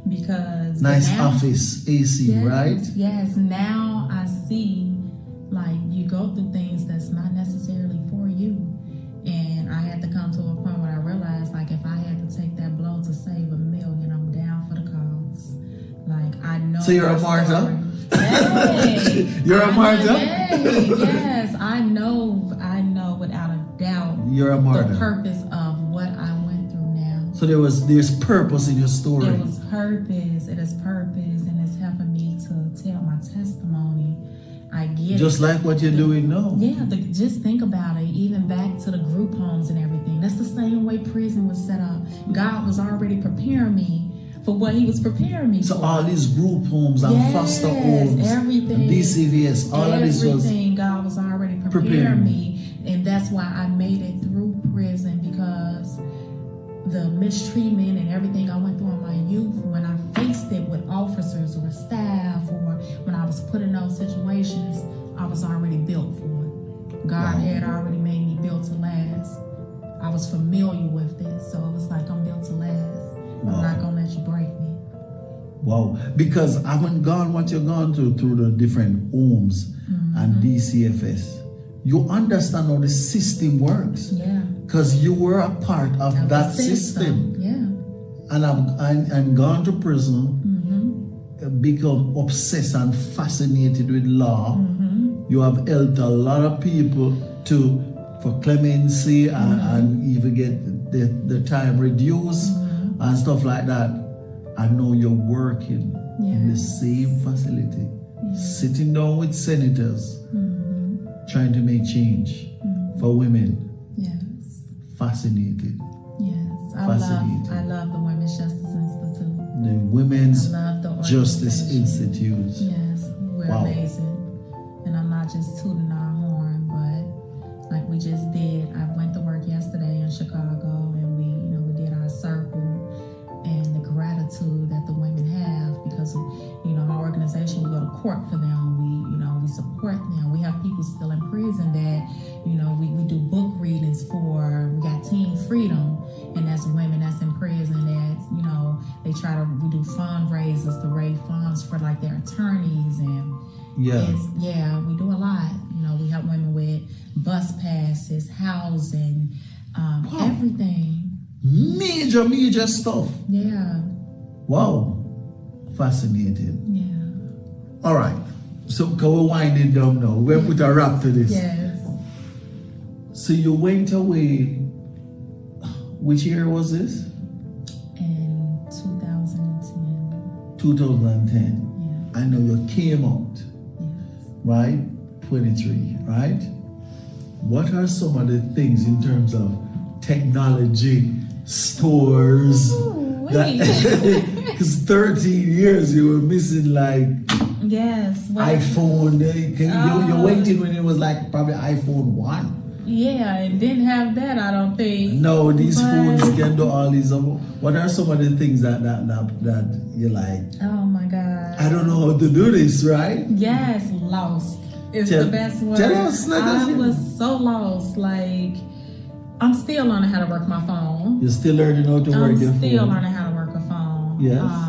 Because nice now, office, AC, yes, right? Yes, now I see like you go through things that's not necessarily for you. And I had to come to a point where I realized like if I had to take that blow to save $1 million, I'm down for the cause. Like I know. So you're a martyr? Hey, You're a martyr? Yes, I know without a doubt You're a martyr. the purpose of what I went through now. So there's purpose in your story. It was purpose. It is purpose, and it's helping me to tell my testimony. I get just it. like what you're doing now. Yeah, just think about it. Even back to the group homes and everything. That's the same way prison was set up. God was already preparing me for what He was preparing me So for. all these group homes and foster homes, everything, and DCVS, all of this was everything. God was already preparing me, and that's why I made it through prison, because the mistreatment and everything I went through in my youth, when I faced it with officers or staff, or when I was put in those situations, I was already built for it. God had already made me built to last. I was familiar with this, so it was like, I'm built to last. I'm not gonna let you break me. Wow, because I haven't gone what you've gone through the different homes and DCFS. You understand how the system works. Yeah. Because you were a part of that the system. Yeah. And I've gone to prison, become obsessed and fascinated with law. You have helped a lot of people for clemency and even get the time reduced and stuff like that. I know you're working in the same facility, sitting down with senators, trying to make change for women. Yes. Fascinated. Yes. Fascinated. I love the Women's Justice Institute. The Women's I love the Justice organization. Institute. Yes, we're amazing. And I'm not just tooting our horn, but like we just did. I went to work yesterday in Chicago, and we did our circle, and the gratitude that the women have, because my organization, we go to court for them. We support them. We have people still in prison that we do book readings for. We got Team Freedom, and that's women that's in prison that we do fundraisers to raise funds for like their attorneys, and we do a lot. We help women with bus passes, housing, everything. Major stuff. Yeah. Wow. fascinating. Yeah. All right. So can we wind it down now? We'll put a wrap to this. Yes. So you went away. Which year was this? In 2010. 2010. Yeah. I know you came out, Yes. right? 23, right? What are some of the things in terms of technology, stores? Because 13 years you were missing like Yes. Well, iPhone. You went in when it was like probably iPhone 1. yeah, and didn't have that, I don't think. No, these But- phones can do all these. What are some of the things that you like? Oh my God. I don't know how to do this, right? Yes, lost. It's Tell- the best word. tell us, let us I hear. was so lost. Like, I'm still learning how to work my phone. You're still learning how to work I'm your still phone. learning how to work a phone. Yes.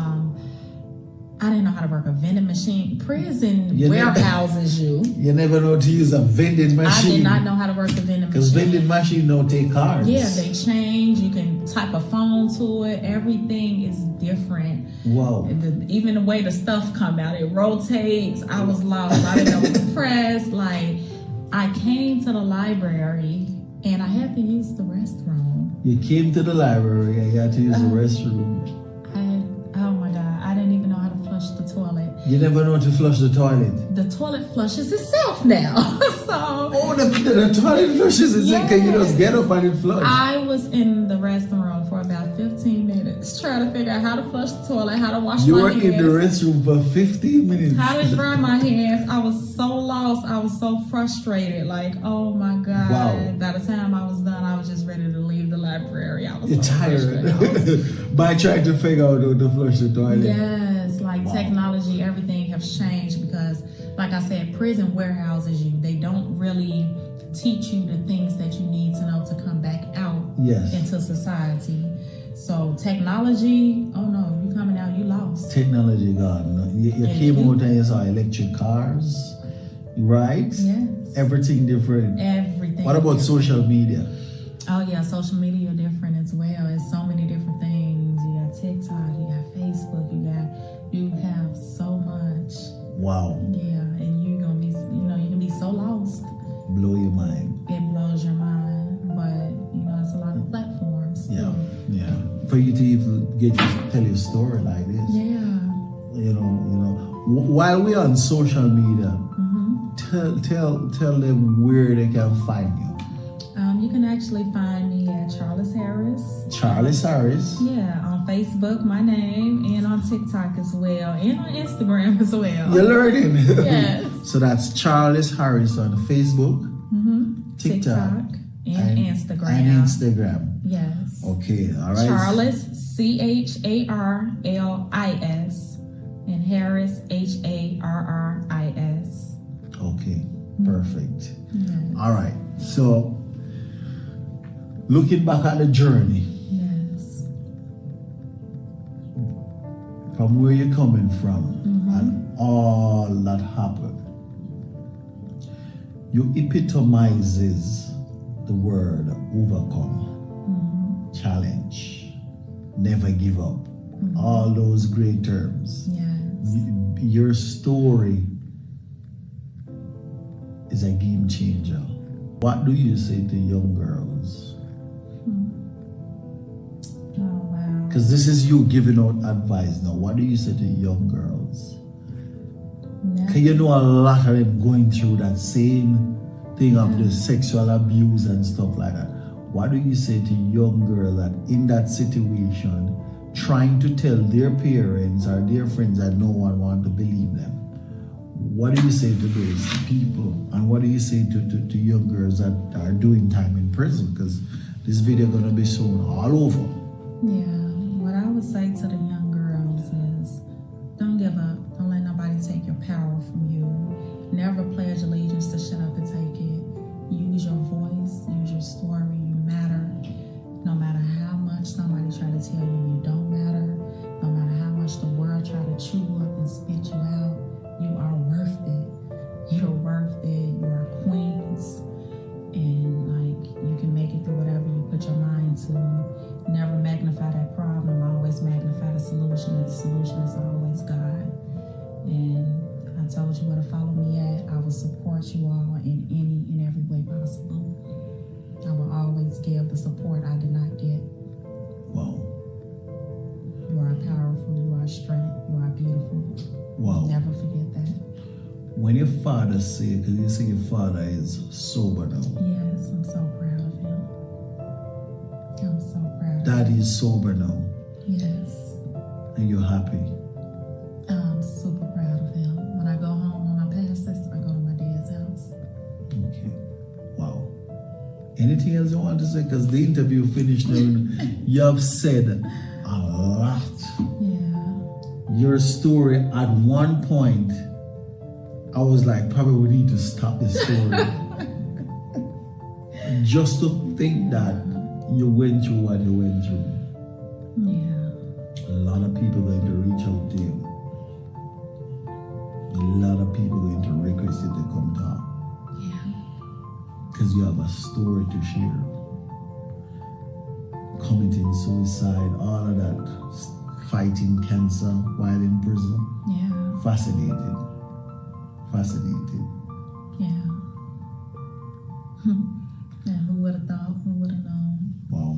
I didn't know how to work a vending machine. Prison You never- warehouses you. You never know to use a vending I machine. did not know how to work a vending Because machine. vending machine don't take cards. Yeah, they change. You can type a phone to it. Everything is different. Wow. Even the way the stuff come out, it rotates. I was lost. I didn't know what to press. Like, I came to the library and I had to use the restroom. You came to the library and you had to use the restroom. Oh my God, I didn't even know how to flush the toilet. You never know to flush the toilet. The toilet flushes itself now. So Oh, the toilet flushes itself. Can you just get up and it flush? I was in the restroom for about 15 minutes trying to figure out how to flush the toilet, how to wash You my were hands. in the restroom for 15 minutes. How to dry my hands. I was so lost. I was so frustrated. Like, oh my God. Wow. By the time I was done, I was just ready to leave the library. I was You're so frustrated. I was- tired by trying to figure out how to flush the toilet. Yes, like Wow. technology, everything has changed because, like I said, prison warehouses you. They don't really teach you the things that you need to know to come back out Yes. into society. So technology, oh no, you coming out, you lost. Technology gone. You came out and you saw electric cars, right? Yes. Everything different. Everything. What about social media? Oh yeah, social media different as well. It's so many different things. You got TikTok, you got Facebook, you have so much. Wow. Yeah, and you're gonna be, you can be so lost. Blow your mind. It blows your mind, but it's a lot of platforms. Yeah. too. Yeah. For you to even get to tell your story like this. Yeah. While we're on social media, Mm-hmm. tell them where they can find you. You can actually find me at Charles Harris. Charles Harris. Yeah, on Facebook, my name, and on TikTok as well, and on Instagram as well. You're learning. Yes. So that's Charles Harris on Facebook, Mm-hmm. TikTok, and Instagram. And Instagram. Yes. Okay, all right. Charles, Charlis, and Harris, Harris. Okay, perfect. Yes. All right. So, looking back at the journey, Yes. from where you're coming from and all that happened, you epitomizes the word overcome, challenge, never give up, all those great terms. Yes. Your story is a game changer. What do you say to young girls? Oh wow. Because this is you giving out advice now. What do you say to young girls? Because you know a lot of them going through that same thing of the sexual abuse and stuff like that. What do you say to young girls that in that situation trying to tell their parents or their friends that no one wants to believe them? What do you say to those people? And what do you say to young girls that are doing time in prison? Because this video gonna be shown all over. Yeah. What I would say to the young girls is don't give up. Don't let nobody take your power from you. Never pledge allegiance to shut up and take it. Use your voice, use your story. You matter. No matter how much somebody try to tell you you don't matter, no matter how much the world try to chew you up and spit you out, you are worth it. You're worth it. You are queens. And you can make it through whatever you put your mind to. never magnify that problem. I always magnify the solution, and the solution is always God. And I told you where to follow me at. I will support you all in any and every way possible. I will always give the support I did not get. Wow. You are powerful, you are strength, you are beautiful. Wow. Never forget that. When your father say, because you say your father is sober now. Yes, I'm so proud of him. I'm so proud of Daddy him. is sober now. Yes. And you're happy. I'm super proud of him. When I go home on my passes, I go to my dad's house. Okay. Wow. Anything else you want to say? Because the interview finished now. You have said a lot. Yeah. Your story at one point, I was like, probably we need to stop this story. Just to think that you went through what you went through. Yeah. A lot of people going to reach out to you. A lot of people going to request you to come talk. Yeah. Because you have a story to share. Committing suicide, all of that. Fighting cancer while in prison. Yeah. Fascinating. Yeah. And who would have thought? Who would have known? Wow.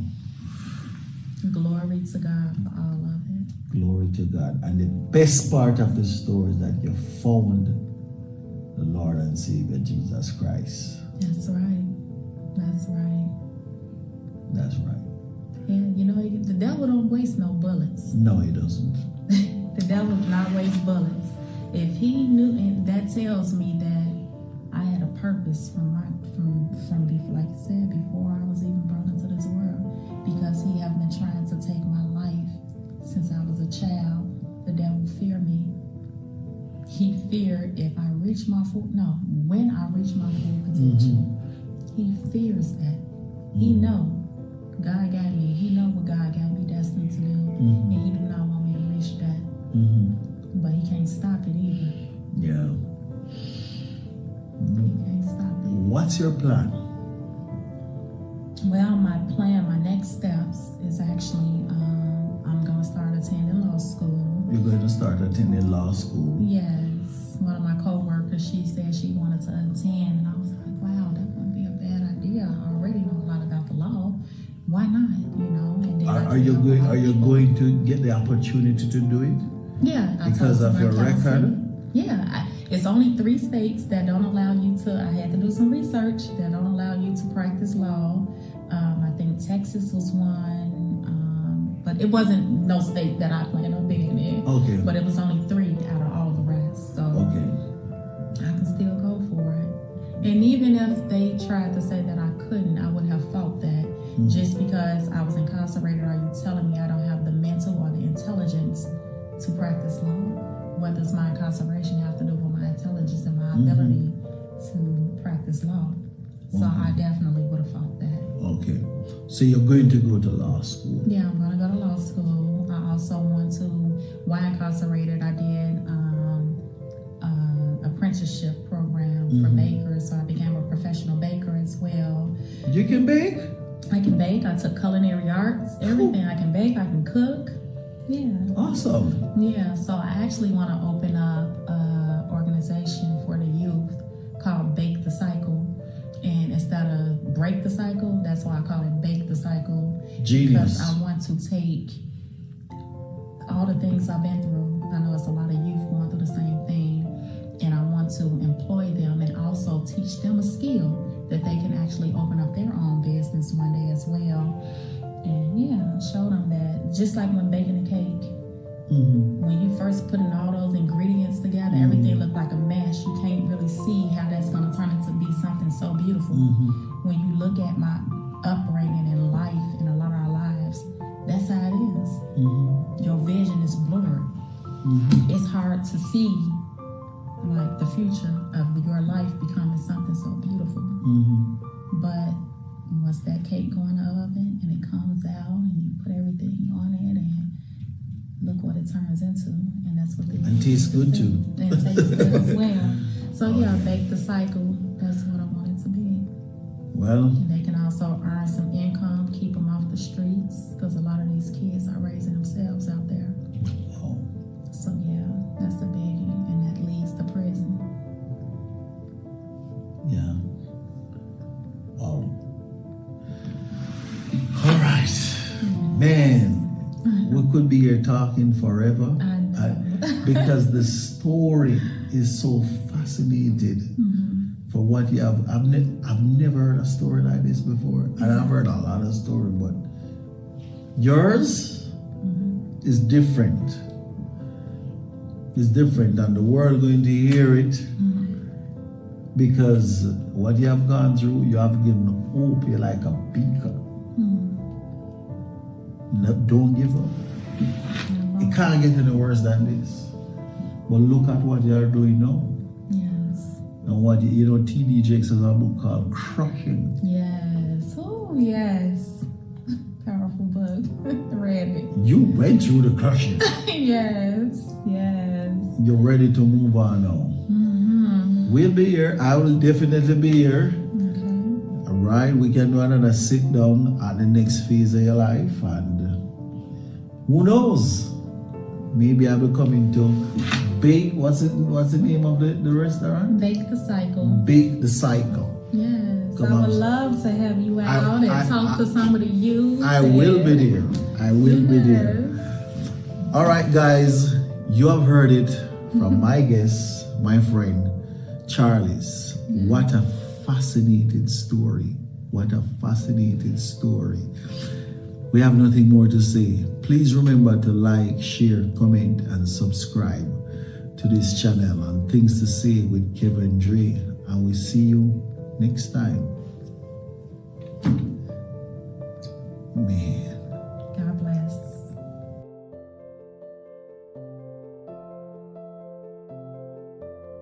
Glory to God for all of it. Glory to God. And the best part of the story is that you found the Lord and Savior Jesus Christ. That's right. That's right. That's right. And you know, the devil don't waste no bullets. No, he doesn't. The devil does not waste bullets. If he knew, and that tells me that I had a purpose from before, like I said, before I was even brought into this world, because he have been trying to take my life since I was a child. The devil feared me. He feared if I reach my when I reach my full potential. He fears that. He know God got me. He know what God got me destined to do, and he do not want me to reach that. But he can't stop it either. Yeah. He can't stop it. What's your plan? Well, my plan, my next steps is actually I'm going to start attending law school. You're going to start attending law school. Yes. One of my co-workers, she said she wanted to attend, and I was like, wow, that wouldn't be a bad idea. I already know a lot about the law. Why not? You know. And then Are you going to get the opportunity to do it? Yeah. Because of your record? Yeah. It's only 3 states that don't allow you to. I had to do some research that don't allow you to practice law. I think Texas was one, but it wasn't no state that I planned on being in. Okay. But it was only 3 out of all the rest. So okay. I can still go for it. And even if they tried to say that I couldn't, I would have fought that. Just because I was incarcerated, are you telling me I don't have the mental or the intelligence to practice law? What does my incarceration have to do with my intelligence and my ability to practice law? So I definitely would have fought that. Okay. So you're going to go to law school? Yeah, I'm going to go to law school. I also want to, while incarcerated, I did apprenticeship program for bakers. So I became a professional baker as well. You can bake? I can bake. I took culinary arts, everything. I can bake, I can cook. Yeah. Awesome. Yeah, so I actually want to open up an organization for the youth called Bake the Cycle. And instead of break the cycle, that's why I call it Bake the Cycle. Genius. Because I want to take all the things I've been through. I know it's a lot of youth going through the same thing. And I want to employ them and also teach them a skill that they can actually open up their own business one day as well. And yeah, show them that just like when baking a cake, when you first putting all those ingredients together, everything looked like a mess. You can't really see how that's going to turn into be something so beautiful. When you look at my upbringing in life and a lot of our lives, that's how it is. Your vision is blurred. It's hard to see like the future of your life becoming something so beautiful. But once that cake go in the oven and it comes out and you put everything on it and look what it turns into, and that's what they And tastes good too. And it tastes good as well. So yeah, Bake the Cycle, that's what I want it to be. Well, And they can also earn some income, keep them off the streets, because a Man, we could be here talking forever. I know. Because the story is so fascinated for what you have. I've never heard a story like this before. And I've heard a lot of stories, but yours is different. It's different, and the world going to hear it because what you have gone through, you have given hope. You're like a beacon. No, don't give up. It can't get any worse than this. But look at what you are doing now. Yes. And what TD Jakes has a book called Crushing. Yes. Oh, yes. Powerful book. Read it. You went through the crushing. Yes. Yes. You're ready to move on now. We'll be here. I will definitely be here. Okay. All right. We can do another sit down at the next phase of your life. And who knows? Maybe I'll be coming to Bake. What's the name of the restaurant? Bake the Cycle. Bake the Cycle. Yes. Come I on. would love to have you out and talk to some of the youth. I will be there. I will be there. All right, guys. You have heard it from my guest, my friend, Charles. What a fascinating story. What a fascinating story. We have nothing more to say. Please remember to like, share, comment, and subscribe to this channel on Things to Say with Kevin Dre. And we'll see you next time. Man.